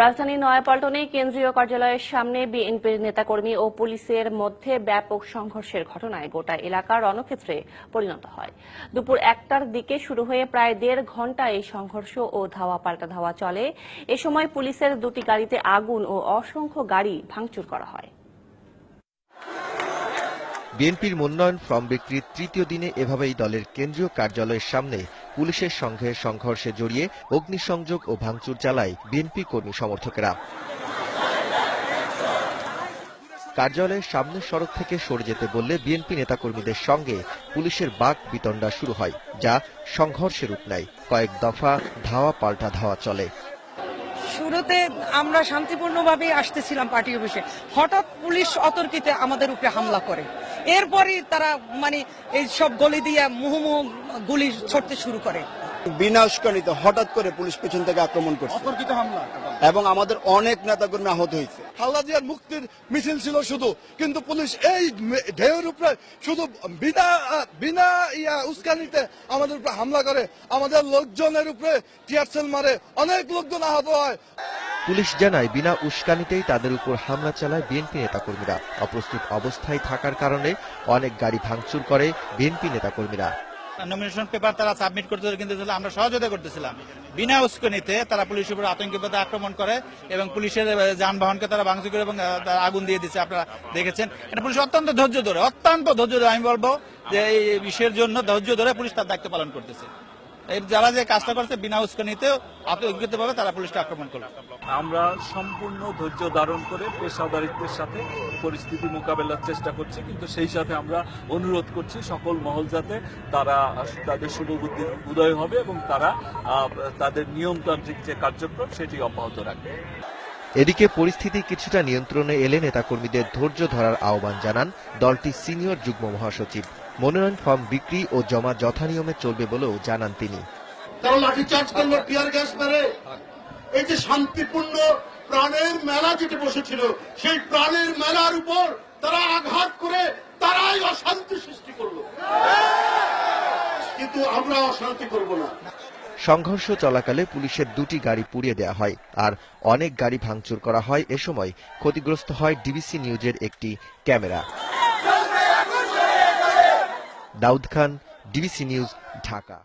রাজধানীর নয়াপল্টনে কেন্দ্রীয় কার্যালয়ের সামনে বিএনপির নেতাকর্মী ও পুলিশের মধ্যে ব্যাপক সংঘর্ষের ঘটনায় গোটা এলাকা রণক্ষেত্রে পরিণত হয়। দুপুর 1টার দিকে শুরু হয়ে প্রায় 1.5 ঘণ্টা এই সংঘর্ষ ও ধাওয়া পাল্টা ধাওয়া চলে। এ সময় পুলিশের দুটি গাড়িতে আগুন ও অসংখ্য গাড়ি ভাঙচুর করা হয়। বিএনপির মনোনয়ন ফর্ম বিক্রির তৃতীয় দিনে এভাবেই দলের কেন্দ্রীয় কার্যালয়ের সামনে পুলিশের সঙ্গে সংঘর্ষে জড়িয়ে অগ্নিসংযোগ ও ভাঙচুর চালায় বিএনপি কর্মী সমর্থকেরা। কার্যালয়ের সামনের সড়ক থেকে সরে যেতে বললে বিএনপি নেতাকর্মীদের সঙ্গে পুলিশের বাক বিতণ্ডা শুরু হয়, যা সংঘর্ষের রূপ নেয়। কয়েক দফা ধাওয়া পাল্টা ধাওয়া চলে। শুরুতে আমরা শান্তিপূর্ণভাবে আসতেছিলাম পার্টি অফিসে, হঠাৎ পুলিশ অতর্কিতে আমাদের উপরে হামলা করে। এরপরই তারা এই সব গলি দিয়ে মুহুমুহু গুলি ছড়তে শুরু করে। বিনা উস্কানিতে হঠাৎ করে পুলিশ পেছন থেকে আক্রমণ করছে, অতর্কিত হামলা, এবং আমাদের অনেক নেতাকর্মী আহত হয়েছে। খালেদা জিয়ার মুক্তির মিছিল ছিল শুধু, কিন্তু পুলিশ এই ঢেউয়ের উপরে শুধু বিনা উস্কানিতে আমাদের উপরে হামলা করে, আমাদের লোকজনের উপরে টিয়ার সেল মারে, অনেক লোকজন আহত হয়। পুলিশ জানায় বিনা উস্কানিতেই তাদের উপর হামলা চালায় বিএনপি নেতাকর্মীরা। অপ্রস্তুত অবস্থায় থাকার কারণে অনেক গাড়ি ভাঙচুর করে বিএনপি নেতাকর্মীরা। নমিনেশন পেপার তারা সাবমিট করতে কিন্তু আমরা সহযোগিতা করতেছিলাম। বিনা উস্কানিতে তারা পুলিশের উপর আতঙ্কিত আক্রমণ করে এবং পুলিশের যানবাহনকে তারা ভাঙচুর করে এবং আগুন দিয়ে দিচ্ছে। আপনারা দেখেছেন, এটা পুলিশ অত্যন্ত ধৈর্য ধরে আমি বলবো যে এই বিষয়ের জন্য ধৈর্য ধরে পুলিশ তার দায়িত্ব পালন করতেছে। যারা যে কাজটা করছে বিনা উস্কানিতে আতঙ্কিতভাবে তারা পুলিশকে আক্রমণ করলো। আমরা সম্পূর্ণ ধৈর্য ধারণ করে পেশাদারিত্বের সাথে পরিস্থিতি মোকাবেলার চেষ্টা করছি, কিন্তু সেই সাথে আমরা অনুরোধ করছি সকল মহল যাতে তারা তাদের শুভবুদ্ধির উদয় হবে এবং তারা তাদের নিয়মতান্ত্রিক যে কার্যক্রম সেটি অব্যাহত রাখবে। এদিকে পরিস্থিতি কিছুটা নিয়ন্ত্রণে এলে নেতাকর্মীদের ধৈর্য ধরার আহ্বান জানান দলটির সিনিয়র যুগ্ম মহাসচিব। মনোনয়ন ফর্ম বিক্রি ও জমা যথানিয়মে চলবে বলেও জানান তিনি। তারা লাঠিচার্জ করলো, টিয়ার গ্যাস মেরে এই যে শান্তিপূর্ণ প্রাণের মেলা যেটা বসেছিল, সেই প্রাণের মেলার উপর তারা আঘাত করে তারাই অশান্তি সৃষ্টি করলো, কিন্তু আমরা অশান্তি করব না। সংঘর্ষ চলাকালে পুলিশের দুটি গাড়ি পুড়িয়ে দেওয়া হয় আর অনেক গাড়ি ভাঙচুর করা হয়। এ সময় ক্ষতিগ্রস্ত হয় ডিবিসি নিউজের একটি camera. Daud Khan, DBC news, Dhaka.